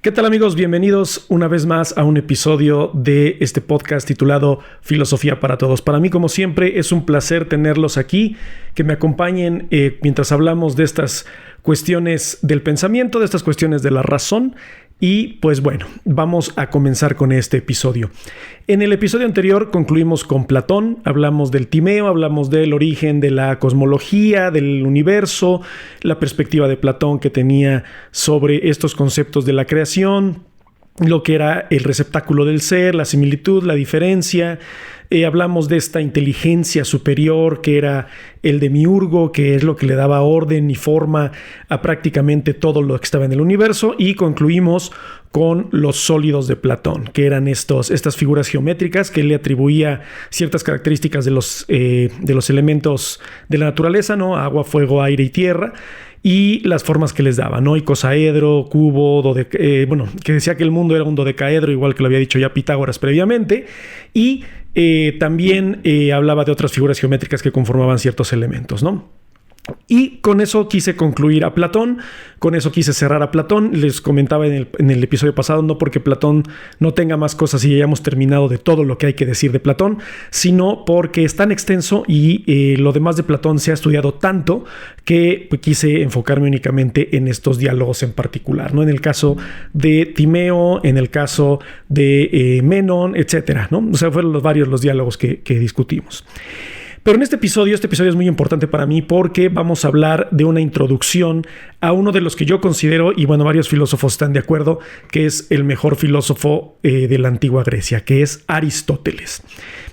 ¿Qué tal, amigos? Bienvenidos una vez más a un episodio de este podcast titulado Filosofía para Todos. Para mí, como siempre, es un placer tenerlos aquí, que me acompañen mientras hablamos de estas cuestiones del pensamiento, de estas cuestiones de la razón. Y pues bueno, vamos a comenzar con este episodio. En el episodio anterior concluimos con Platón, hablamos del Timeo, hablamos del origen de la cosmología, del universo, la perspectiva de Platón que tenía sobre estos conceptos de la creación, lo que era el receptáculo del ser, la similitud, la diferencia. Hablamos de esta inteligencia superior que era el demiurgo, que es lo que le daba orden y forma a prácticamente todo lo que estaba en el universo, y concluimos con los sólidos de Platón, que eran estas figuras geométricas que le atribuía ciertas características de los elementos de la naturaleza, ¿no? Agua, fuego, aire y tierra, y las formas que les daba, ¿no? Icosaedro, cubo, que decía que el mundo era un dodecaedro, igual que lo había dicho ya Pitágoras previamente, y también hablaba de otras figuras geométricas que conformaban ciertos elementos, ¿no? Y con eso quise concluir a Platón, con eso quise cerrar a Platón. Les comentaba en el episodio pasado, no porque Platón no tenga más cosas y hayamos terminado de todo lo que hay que decir de Platón, sino porque es tan extenso y lo demás de Platón se ha estudiado tanto que quise enfocarme únicamente en estos diálogos en particular, ¿no? En el caso de Timeo, en el caso de Menón, etcétera, ¿no? O sea, fueron varios los diálogos que discutimos. Pero en este episodio es muy importante para mí porque vamos a hablar de una introducción a uno de los que yo considero, y bueno, varios filósofos están de acuerdo, que es el mejor filósofo de la antigua Grecia, que es Aristóteles.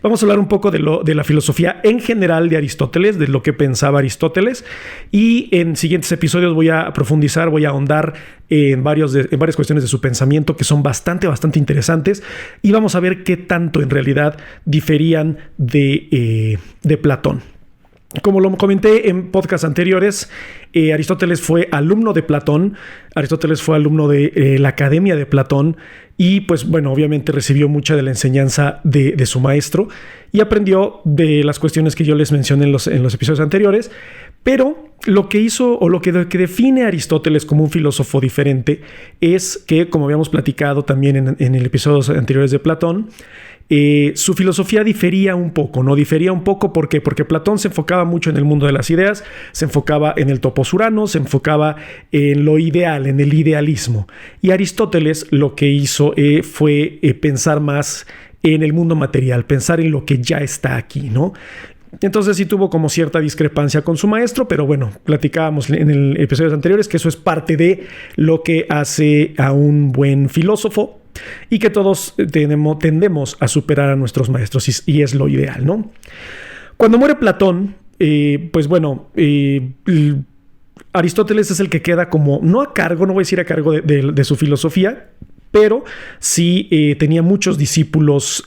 Vamos a hablar un poco de la filosofía en general de Aristóteles, de lo que pensaba Aristóteles, y en siguientes episodios voy a profundizar, voy a ahondar en varias cuestiones de su pensamiento que son bastante interesantes, y vamos a ver qué tanto en realidad diferían de Platón. Como lo comenté en podcasts anteriores, Aristóteles fue alumno de Platón, Aristóteles fue alumno de la Academia de Platón, y pues bueno, obviamente recibió mucha de la enseñanza de su maestro y aprendió de las cuestiones que yo les mencioné en los episodios anteriores. Pero lo que hizo, o lo que define a Aristóteles como un filósofo diferente, es que, como habíamos platicado también en el episodios anteriores de Platón, su filosofía difería un poco, ¿no? Difería un poco, ¿por qué? Porque Platón se enfocaba mucho en el mundo de las ideas, se enfocaba en el topos urano, se enfocaba en lo ideal, en el idealismo. Y Aristóteles lo que hizo fue pensar más en el mundo material, pensar en lo que ya está aquí, ¿no? Entonces sí tuvo como cierta discrepancia con su maestro, pero bueno, platicábamos en el episodios anteriores que eso es parte de lo que hace a un buen filósofo y que todos tendemos a superar a nuestros maestros, y es lo ideal, ¿no? Cuando muere Platón, pues bueno, Aristóteles es el que queda como, no a cargo, no voy a decir a cargo de su filosofía, pero sí tenía muchos discípulos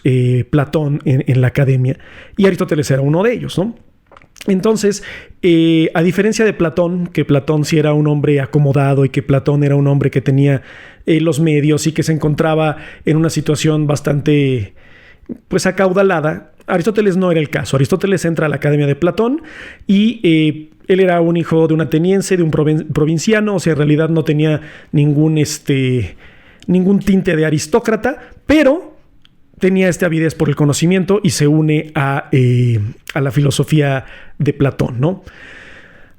Platón en la academia, y Aristóteles era uno de ellos, ¿no? Entonces, a diferencia de Platón, que Platón sí era un hombre acomodado y que Platón era un hombre que tenía los medios y que se encontraba en una situación bastante pues acaudalada, Aristóteles no era el caso. Aristóteles entra a la academia de Platón y él era un hijo de un ateniense, de un provinciano, o sea, en realidad no tenía ningún tinte de aristócrata, pero tenía esta avidez por el conocimiento y se une a la filosofía de Platón, ¿no?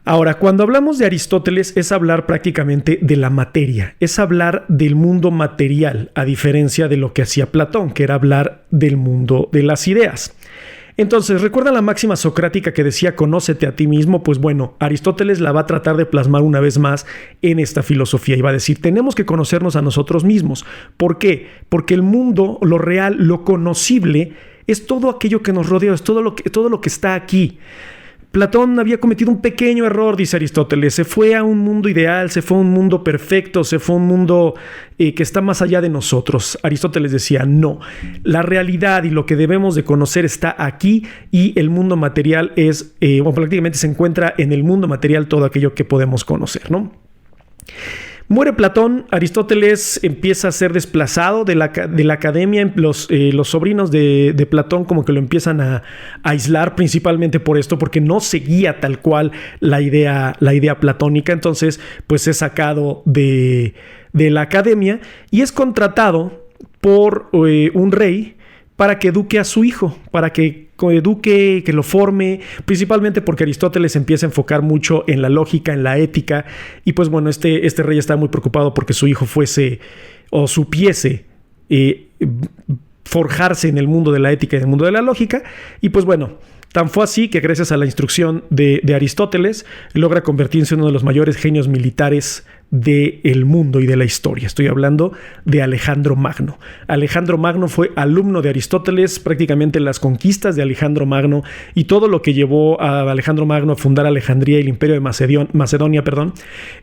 Ahora, cuando hablamos de Aristóteles es hablar prácticamente de la materia, es hablar del mundo material, a diferencia de lo que hacía Platón, que era hablar del mundo de las ideas. Entonces, ¿recuerdan la máxima socrática que decía conócete a ti mismo? Pues bueno, Aristóteles la va a tratar de plasmar una vez más en esta filosofía y va a decir, tenemos que conocernos a nosotros mismos. ¿Por qué? Porque el mundo, lo real, lo conocible, es todo aquello que nos rodea, es todo lo que está aquí. Platón había cometido un pequeño error, dice Aristóteles. Se fue a un mundo ideal, se fue a un mundo perfecto, se fue a un mundo que está más allá de nosotros. Aristóteles decía, no, la realidad y lo que debemos de conocer está aquí, y el mundo material prácticamente se encuentra en el mundo material todo aquello que podemos conocer, ¿no? Muere Platón, Aristóteles empieza a ser desplazado de la academia, los sobrinos de Platón como que lo empiezan a aislar, principalmente por esto, porque no seguía tal cual la idea platónica. Entonces pues es sacado de de la academia y es contratado por un rey para que eduque a su hijo, para que eduque, que lo forme, principalmente porque Aristóteles empieza a enfocar mucho en la lógica, en la ética, y pues bueno, este rey está muy preocupado porque su hijo fuese o supiese forjarse en el mundo de la ética y en el mundo de la lógica, y pues bueno, tan fue así que gracias a la instrucción de Aristóteles logra convertirse en uno de los mayores genios militares del mundo y de la historia. Estoy hablando de Alejandro Magno. Alejandro Magno fue alumno de Aristóteles, prácticamente las conquistas de Alejandro Magno y todo lo que llevó a Alejandro Magno a fundar Alejandría y el Imperio de Macedonia,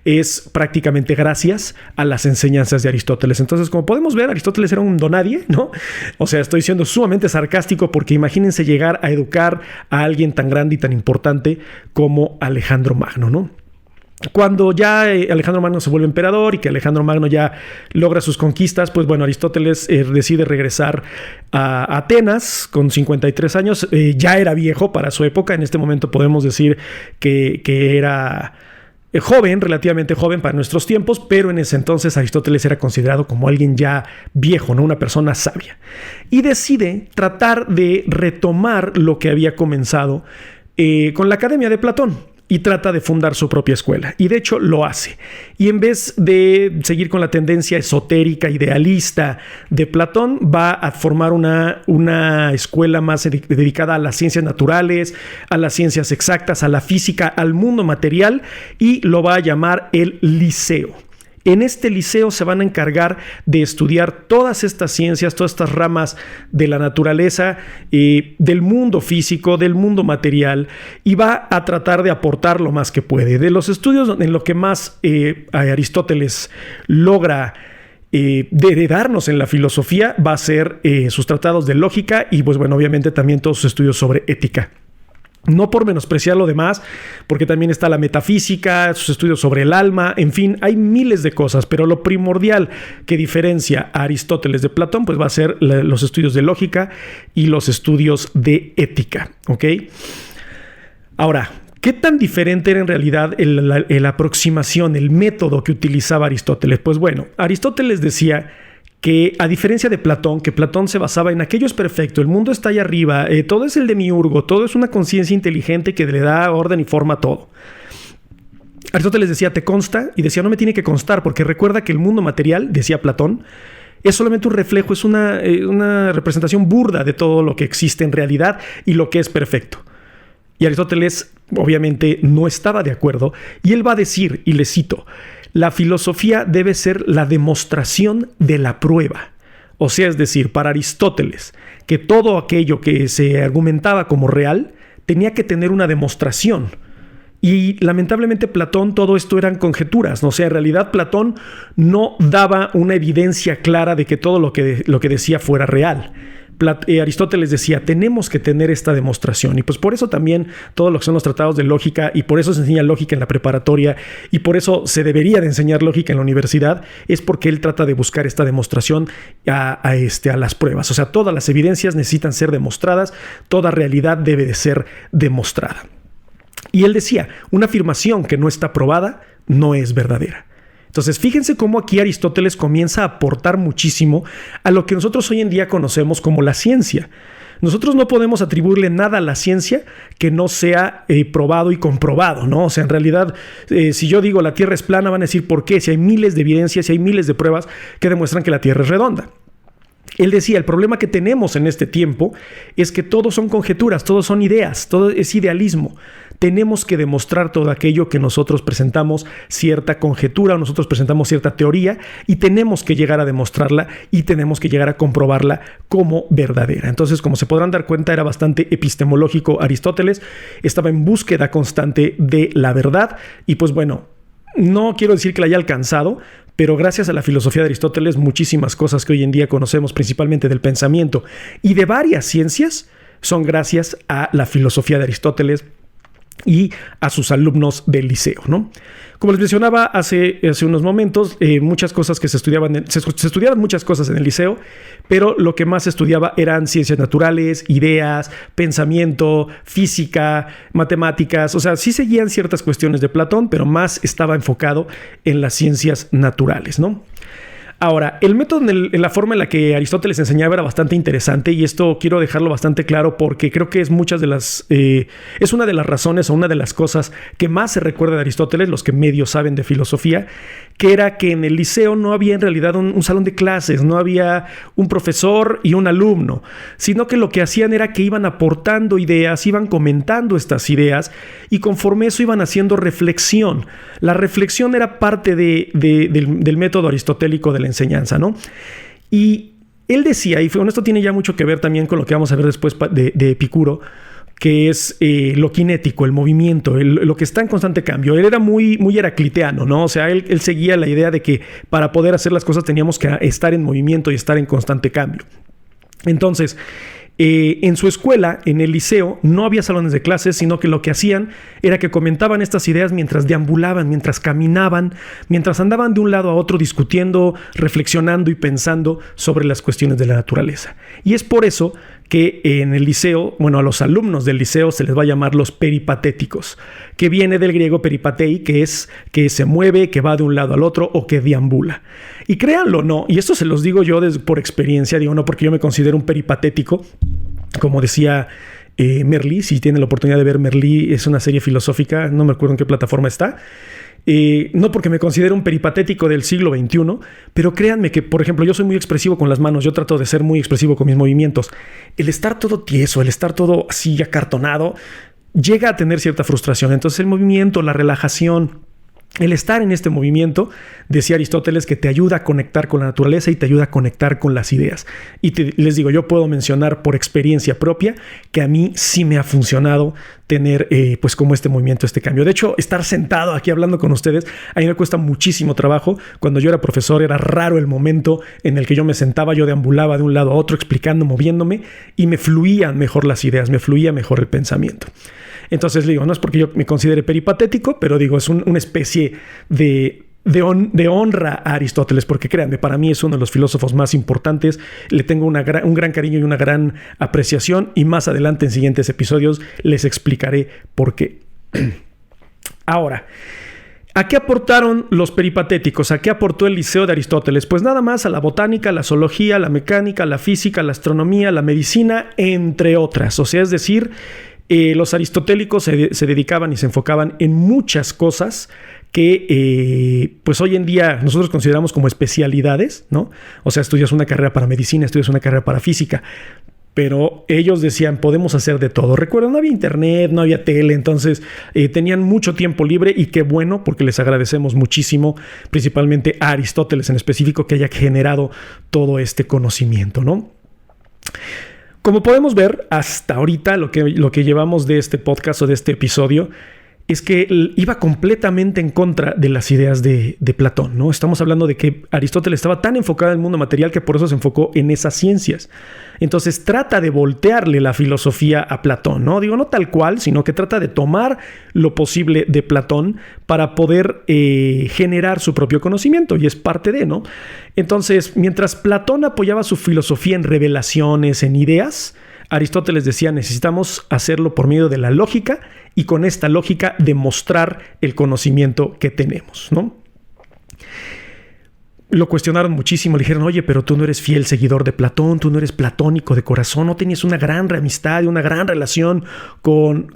es prácticamente gracias a las enseñanzas de Aristóteles. Entonces, como podemos ver, Aristóteles era un donadie, ¿no? O sea, estoy siendo sumamente sarcástico porque imagínense llegar a educar a alguien tan grande y tan importante como Alejandro Magno, ¿no? Cuando ya Alejandro Magno se vuelve emperador y que Alejandro Magno ya logra sus conquistas, pues bueno, Aristóteles decide regresar a Atenas con 53 años. Ya era viejo para su época. En este momento podemos decir que era joven, relativamente joven para nuestros tiempos, pero en ese entonces Aristóteles era considerado como alguien ya viejo, ¿no? Una persona sabia. Y decide tratar de retomar lo que había comenzado con la Academia de Platón. Y trata de fundar su propia escuela. Y de hecho lo hace. Y en vez de seguir con la tendencia esotérica, idealista de Platón, va a formar una escuela más dedicada a las ciencias naturales, a las ciencias exactas, a la física, al mundo material, y lo va a llamar el Liceo. En este liceo se van a encargar de estudiar todas estas ciencias, todas estas ramas de la naturaleza, del mundo físico, del mundo material, y va a tratar de aportar lo más que puede. De los estudios en lo que más Aristóteles logra de heredarnos en la filosofía va a ser sus tratados de lógica y pues bueno, obviamente también todos sus estudios sobre ética. No por menospreciar lo demás, porque también está la metafísica, sus estudios sobre el alma, en fin, hay miles de cosas, pero lo primordial que diferencia a Aristóteles de Platón, pues va a ser los estudios de lógica y los estudios de ética, ¿ok? Ahora, ¿qué tan diferente era en realidad la aproximación, el método que utilizaba Aristóteles? Pues bueno, Aristóteles decía que a diferencia de Platón, que Platón se basaba en aquello es perfecto, el mundo está allá arriba, todo es el demiurgo, todo es una conciencia inteligente que le da orden y forma a todo. Aristóteles decía, ¿te consta? Y decía, no me tiene que constar, porque recuerda que el mundo material, decía Platón, es solamente un reflejo, es una representación burda de todo lo que existe en realidad y lo que es perfecto. Y Aristóteles obviamente no estaba de acuerdo, y él va a decir, y le cito, la filosofía debe ser la demostración de la prueba. O sea, es decir, para Aristóteles, que todo aquello que se argumentaba como real tenía que tener una demostración. Y lamentablemente Platón, todo esto eran conjeturas, ¿no? O sea, en realidad Platón no daba una evidencia clara de que todo lo que decía fuera real. Aristóteles decía, tenemos que tener esta demostración, y pues por eso también todo lo que son los tratados de lógica, y por eso se enseña lógica en la preparatoria, y por eso se debería de enseñar lógica en la universidad, es porque él trata de buscar esta demostración a las pruebas. O sea, todas las evidencias necesitan ser demostradas, toda realidad debe de ser demostrada. Y él decía, una afirmación que no está probada no es verdadera. Entonces, fíjense cómo aquí Aristóteles comienza a aportar muchísimo a lo que nosotros hoy en día conocemos como la ciencia. Nosotros no podemos atribuirle nada a la ciencia que no sea probado y comprobado, ¿no? O sea, en realidad, si yo digo la Tierra es plana, van a decir ¿por qué? Si hay miles de evidencias, si hay miles de pruebas que demuestran que la Tierra es redonda. Él decía, el problema que tenemos en este tiempo es que todos son conjeturas, todos son ideas, todo es idealismo. Tenemos que demostrar todo aquello que nosotros presentamos cierta conjetura o nosotros presentamos cierta teoría y tenemos que llegar a demostrarla y tenemos que llegar a comprobarla como verdadera. Entonces, como se podrán dar cuenta, era bastante epistemológico Aristóteles, estaba en búsqueda constante de la verdad y pues bueno, no quiero decir que la haya alcanzado, pero gracias a la filosofía de Aristóteles, muchísimas cosas que hoy en día conocemos, principalmente del pensamiento y de varias ciencias, son gracias a la filosofía de Aristóteles y a sus alumnos del liceo, ¿no? Como les mencionaba hace unos momentos, muchas cosas que se estudiaban muchas cosas en el liceo, pero lo que más se estudiaba eran ciencias naturales, ideas, pensamiento, física, matemáticas. O sea, sí seguían ciertas cuestiones de Platón, pero más estaba enfocado en las ciencias naturales, ¿no? Ahora, el método en la forma en la que Aristóteles enseñaba era bastante interesante, y esto quiero dejarlo bastante claro porque creo que es es una de las razones o una de las cosas que más se recuerda de Aristóteles, los que medio saben de filosofía, que era que en el liceo no había en realidad un salón de clases, no había un profesor y un alumno, sino que lo que hacían era que iban aportando ideas, iban comentando estas ideas, y conforme eso iban haciendo reflexión. La reflexión era parte del método aristotélico de la enseñanza, ¿no? Y él decía, y esto tiene ya mucho que ver también con lo que vamos a ver después de Epicuro, que es lo cinético, el movimiento, lo que está en constante cambio. Él era muy heracliteano, ¿no? O sea, él seguía la idea de que para poder hacer las cosas teníamos que estar en movimiento y estar en constante cambio. Entonces, en su escuela, en el liceo, no había salones de clases, sino que lo que hacían era que comentaban estas ideas mientras deambulaban, mientras caminaban, mientras andaban de un lado a otro discutiendo, reflexionando y pensando sobre las cuestiones de la naturaleza. Y es por eso que en el liceo, a los alumnos del liceo se les va a llamar los peripatéticos, que viene del griego peripatei, que es que se mueve, que va de un lado al otro o que deambula. Y créanlo, no, y esto se los digo yo por experiencia, digo no porque yo me considero un peripatético, como decía Merlí. Si tienen la oportunidad de ver Merlí, es una serie filosófica, no me acuerdo en qué plataforma está. No porque me considero un peripatético del siglo XXI, pero créanme que, por ejemplo, yo soy muy expresivo con las manos, yo trato de ser muy expresivo con mis movimientos. El estar todo tieso, el estar todo así acartonado, llega a tener cierta frustración. Entonces el movimiento, la relajación, el estar en este movimiento, decía Aristóteles, que te ayuda a conectar con la naturaleza y te ayuda a conectar con las ideas. Y les digo, yo puedo mencionar por experiencia propia que a mí sí me ha funcionado tener pues como este movimiento, este cambio. De hecho, estar sentado aquí hablando con ustedes, a mí me cuesta muchísimo trabajo. Cuando yo era profesor era raro el momento en el que yo me sentaba, yo deambulaba de un lado a otro explicando, moviéndome, y me fluían mejor las ideas, me fluía mejor el pensamiento. Entonces digo, no es porque yo me considere peripatético, pero digo, es una especie de honra a Aristóteles, porque créanme, para mí es uno de los filósofos más importantes. Le tengo un gran cariño y una gran apreciación, y más adelante en siguientes episodios les explicaré por qué. Ahora, ¿a qué aportaron los peripatéticos? ¿A qué aportó el liceo de Aristóteles? Pues nada más a la botánica, la zoología, la mecánica, la física, la astronomía, la medicina, entre otras. O sea, es decir, los aristotélicos se dedicaban y se enfocaban en muchas cosas que pues hoy en día nosotros consideramos como especialidades, ¿no? O sea, estudias una carrera para medicina, estudias una carrera para física, pero ellos decían, podemos hacer de todo. Recuerden, no había internet, no había tele, entonces tenían mucho tiempo libre, y qué bueno, porque les agradecemos muchísimo, principalmente a Aristóteles en específico, que haya generado todo este conocimiento, ¿no? Como podemos ver hasta ahorita, lo que llevamos de este podcast o de este episodio es que iba completamente en contra de las ideas de Platón, ¿no? Estamos hablando de que Aristóteles estaba tan enfocado en el mundo material que por eso se enfocó en esas ciencias. Entonces trata de voltearle la filosofía a Platón, ¿no? Digo, no tal cual, sino que trata de tomar lo posible de Platón para poder generar su propio conocimiento, y es parte de, ¿no? Entonces, mientras Platón apoyaba su filosofía en revelaciones, en ideas, Aristóteles decía, necesitamos hacerlo por medio de la lógica, y con esta lógica demostrar el conocimiento que tenemos, ¿no? Lo cuestionaron muchísimo, le dijeron, oye, pero tú no eres fiel seguidor de Platón, tú no eres platónico de corazón, no tenías una gran amistad y una gran relación con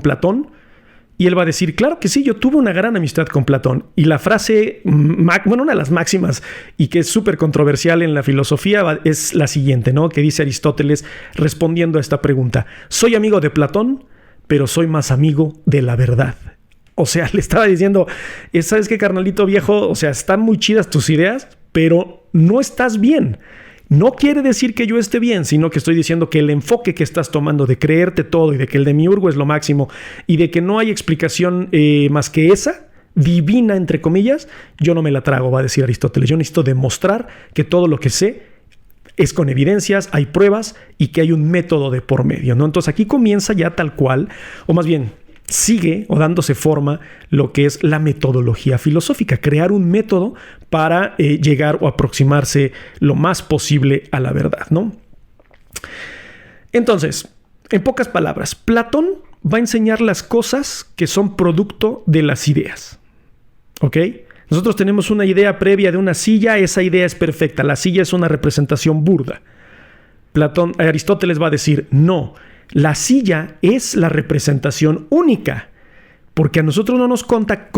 Platón. Y él va a decir, claro que sí, yo tuve una gran amistad con Platón. Y la frase, una de las máximas y que es súper controversial en la filosofía es la siguiente, ¿no? Que dice Aristóteles respondiendo a esta pregunta: soy amigo de Platón, pero soy más amigo de la verdad. O sea, le estaba diciendo, ¿sabes qué, carnalito viejo? O sea, están muy chidas tus ideas, pero no estás bien. No quiere decir que yo esté bien, sino que estoy diciendo que el enfoque que estás tomando de creerte todo y de que el demiurgo es lo máximo y de que no hay explicación más que esa, divina entre comillas, yo no me la trago, va a decir Aristóteles. Yo necesito demostrar que todo lo que sé es con evidencias, hay pruebas y que hay un método de por medio, ¿no? Entonces aquí comienza ya tal cual, o más bien sigue o dándose forma lo que es la metodología filosófica, crear un método para llegar o aproximarse lo más posible a la verdad, ¿no? Entonces, en pocas palabras, Platón va a enseñar las cosas que son producto de las ideas, ¿ok? Nosotros tenemos una idea previa de una silla, esa idea es perfecta, la silla es una representación burda. Aristóteles va a decir, no, la silla es la representación única, porque a nosotros no nos consta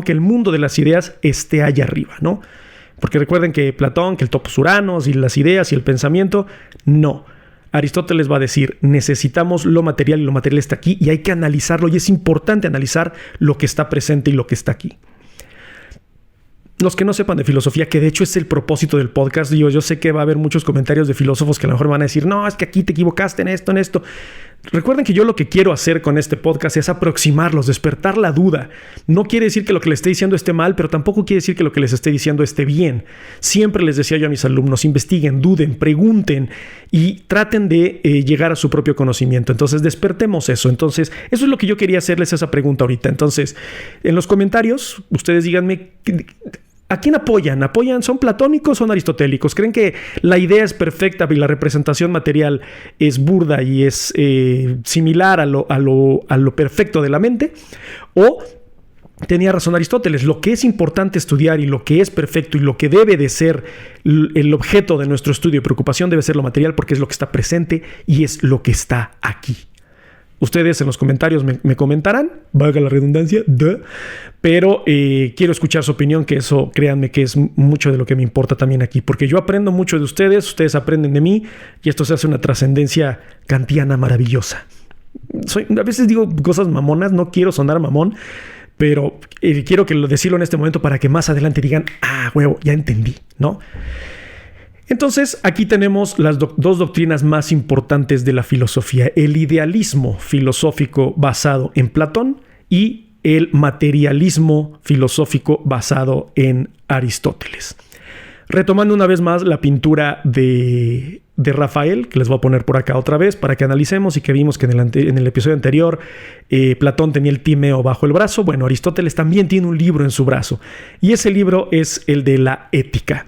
que el mundo de las ideas esté allá arriba, ¿no? Porque recuerden que Platón, que el topos uranos y las ideas y el pensamiento, no. Aristóteles va a decir, necesitamos lo material y lo material está aquí y hay que analizarlo y es importante analizar lo que está presente y lo que está aquí. Los que no sepan de filosofía, que de hecho es el propósito del podcast, yo sé que va a haber muchos comentarios de filósofos que a lo mejor van a decir, no, es que aquí te equivocaste en esto. Recuerden que yo lo que quiero hacer con este podcast es aproximarlos, despertar la duda. No quiere decir que lo que les esté diciendo esté mal, pero tampoco quiere decir que lo que les esté diciendo esté bien. Siempre les decía yo a mis alumnos, investiguen, duden, pregunten y traten de llegar a su propio conocimiento. Entonces, despertemos eso. Entonces, eso es lo que yo quería hacerles esa pregunta ahorita. Entonces, en los comentarios, ustedes díganme, ¿a quién apoyan? ¿Son platónicos o son aristotélicos? ¿Creen que la idea es perfecta y la representación material es burda y es similar a lo perfecto de la mente? ¿O tenía razón Aristóteles? Lo que es importante estudiar y lo que es perfecto y lo que debe de ser el objeto de nuestro estudio y preocupación debe ser lo material porque es lo que está presente y es lo que está aquí. Ustedes en los comentarios me comentarán, valga la redundancia, pero quiero escuchar su opinión, que eso, créanme, que es mucho de lo que me importa también aquí, porque yo aprendo mucho de ustedes aprenden de mí, y esto se hace una trascendencia kantiana maravillosa. A veces digo cosas mamonas, no quiero sonar mamón, pero quiero decirlo en este momento para que más adelante digan, huevo, ya entendí, ¿no? Entonces, aquí tenemos las dos doctrinas más importantes de la filosofía: el idealismo filosófico basado en Platón y el materialismo filosófico basado en Aristóteles. Retomando una vez más la pintura de Rafael, que les voy a poner por acá otra vez para que analicemos y que vimos que en el episodio anterior Platón tenía el Timeo bajo el brazo. Bueno, Aristóteles también tiene un libro en su brazo y ese libro es el de la Ética.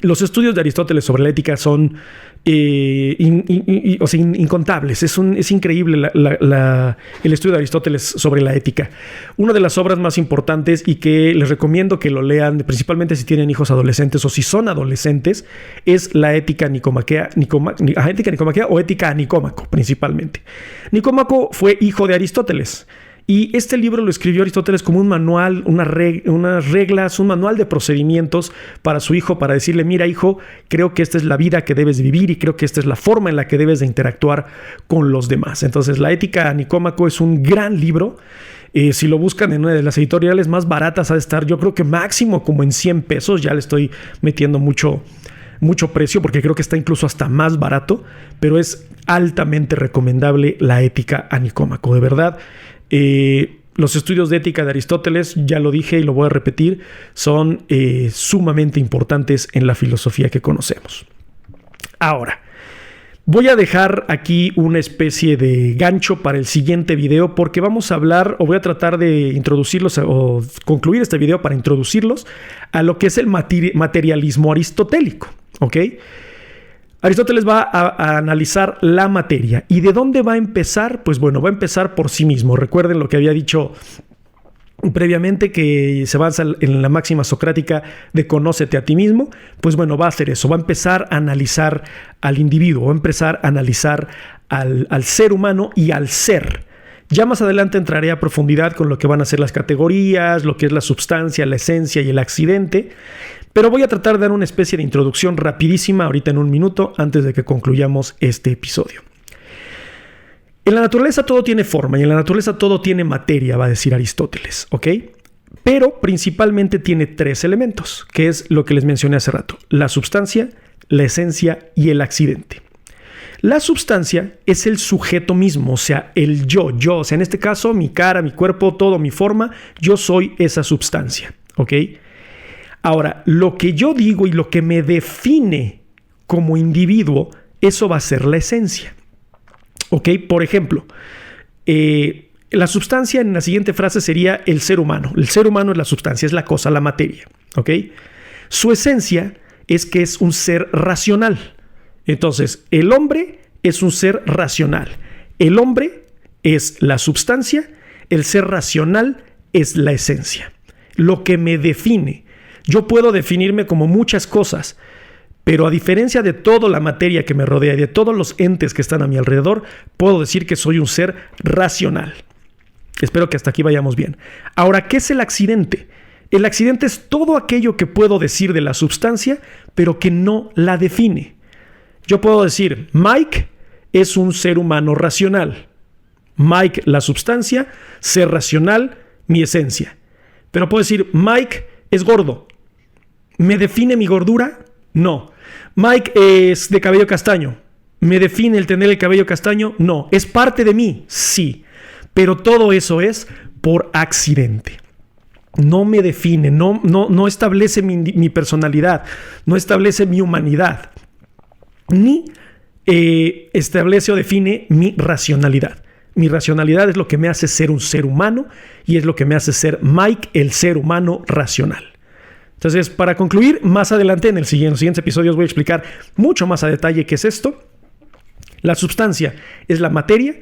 Los estudios de Aristóteles sobre la ética son incontables. Es increíble el estudio de Aristóteles sobre la ética. Una de las obras más importantes y que les recomiendo que lo lean, principalmente si tienen hijos adolescentes o si son adolescentes, es la Ética Nicomaquea o Ética a Nicómaco, principalmente. Nicómaco fue hijo de Aristóteles. Y este libro lo escribió Aristóteles como un manual, unas reglas, un manual de procedimientos para su hijo, para decirle, mira hijo, creo que esta es la vida que debes vivir y creo que esta es la forma en la que debes de interactuar con los demás. Entonces, la Ética a Nicómaco es un gran libro. Si lo buscan en una de las editoriales más baratas, ha de estar, yo creo que máximo como en 100 pesos. Ya le estoy metiendo mucho precio porque creo que está incluso hasta más barato, pero es altamente recomendable la Ética a Nicómaco, de verdad. Los estudios de ética de Aristóteles, ya lo dije y lo voy a repetir, son sumamente importantes en la filosofía que conocemos. Ahora, voy a dejar aquí una especie de gancho para el siguiente video porque vamos a hablar, o voy a tratar de introducirlos o concluir este video para introducirlos a lo que es el materialismo aristotélico, ¿ok? Aristóteles va a analizar la materia. ¿Y de dónde va a empezar? Pues bueno, va a empezar por sí mismo. Recuerden lo que había dicho previamente, que se basa en la máxima socrática de conócete a ti mismo. Pues bueno, va a hacer eso. Va a empezar a analizar al individuo, va a empezar a analizar al ser humano y al ser. Ya más adelante entraré a profundidad con lo que van a ser las categorías, lo que es la substancia, la esencia y el accidente. Pero voy a tratar de dar una especie de introducción rapidísima ahorita en un minuto antes de que concluyamos este episodio. En la naturaleza todo tiene forma y en la naturaleza todo tiene materia, va a decir Aristóteles, ¿ok? Pero principalmente tiene 3 elementos, que es lo que les mencioné hace rato: la substancia, la esencia y el accidente. La substancia es el sujeto mismo, o sea, el yo, o sea, en este caso mi cara, mi cuerpo, todo, mi forma, yo soy esa substancia, ¿ok? Ahora, lo que yo digo y lo que me define como individuo, eso va a ser la esencia. ¿Ok? Por ejemplo, la substancia en la siguiente frase sería el ser humano. El ser humano es la substancia, es la cosa, la materia. ¿Ok? Su esencia es que es un ser racional. Entonces, el hombre es un ser racional. El hombre es la substancia, el ser racional es la esencia. lo que me define. Yo puedo definirme como muchas cosas, pero a diferencia de toda la materia que me rodea y de todos los entes que están a mi alrededor, puedo decir que soy un ser racional. Espero que hasta aquí vayamos bien. Ahora, ¿qué es el accidente? El accidente es todo aquello que puedo decir de la sustancia, pero que no la define. Yo puedo decir, Mike es un ser humano racional. Mike, la sustancia, ser racional, mi esencia. Pero puedo decir, Mike es gordo. ¿Me define mi gordura? No. Mike es de cabello castaño. ¿Me define el tener el cabello castaño? No. ¿Es parte de mí? Sí. Pero todo eso es por accidente. No me define, no establece mi personalidad, no establece mi humanidad, ni establece o define mi racionalidad. Mi racionalidad es lo que me hace ser un ser humano y es lo que me hace ser Mike, el ser humano racional. Entonces, para concluir, más adelante en los siguientes episodios voy a explicar mucho más a detalle qué es esto. La sustancia es la materia,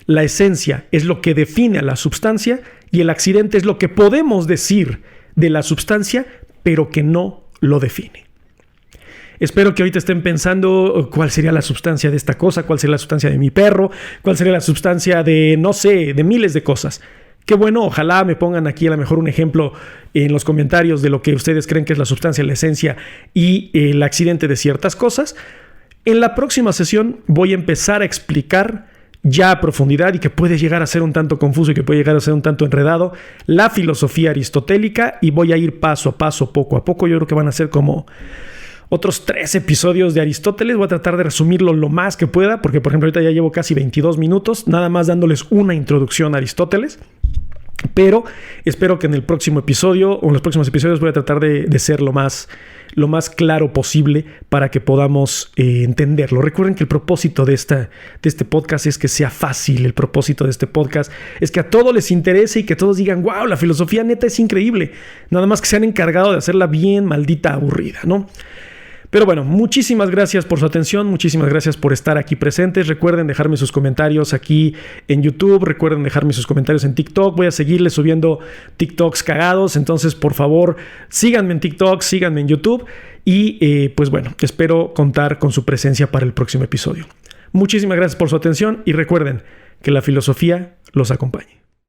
la esencia es lo que define a la sustancia y el accidente es lo que podemos decir de la sustancia, pero que no lo define. Espero que ahorita estén pensando cuál sería la sustancia de esta cosa, cuál sería la sustancia de mi perro, cuál sería la sustancia de, no sé, de miles de cosas. Qué bueno, ojalá me pongan aquí a lo mejor un ejemplo en los comentarios de lo que ustedes creen que es la sustancia, la esencia y el accidente de ciertas cosas. En la próxima sesión voy a empezar a explicar ya a profundidad y que puede llegar a ser un tanto confuso y que puede llegar a ser un tanto enredado, la filosofía aristotélica, y voy a ir paso a paso, poco a poco. Yo creo que van a ser como otros 3 episodios de Aristóteles. Voy a tratar de resumirlo lo más que pueda, porque por ejemplo ahorita ya llevo casi 22 minutos, nada más dándoles una introducción a Aristóteles. Pero espero que en el próximo episodio o en los próximos episodios voy a tratar de ser lo más claro posible para que podamos entenderlo. Recuerden que el propósito de este podcast es que sea fácil. El propósito de este podcast es que a todos les interese y que todos digan, wow, la filosofía neta es increíble. Nada más que se han encargado de hacerla bien maldita aburrida, ¿no? Pero bueno, muchísimas gracias por su atención, muchísimas gracias por estar aquí presentes. Recuerden dejarme sus comentarios aquí en YouTube, recuerden dejarme sus comentarios en TikTok. Voy a seguirles subiendo TikToks cagados, entonces por favor síganme en TikTok, síganme en YouTube y pues bueno, espero contar con su presencia para el próximo episodio. Muchísimas gracias por su atención y recuerden que la filosofía los acompañe.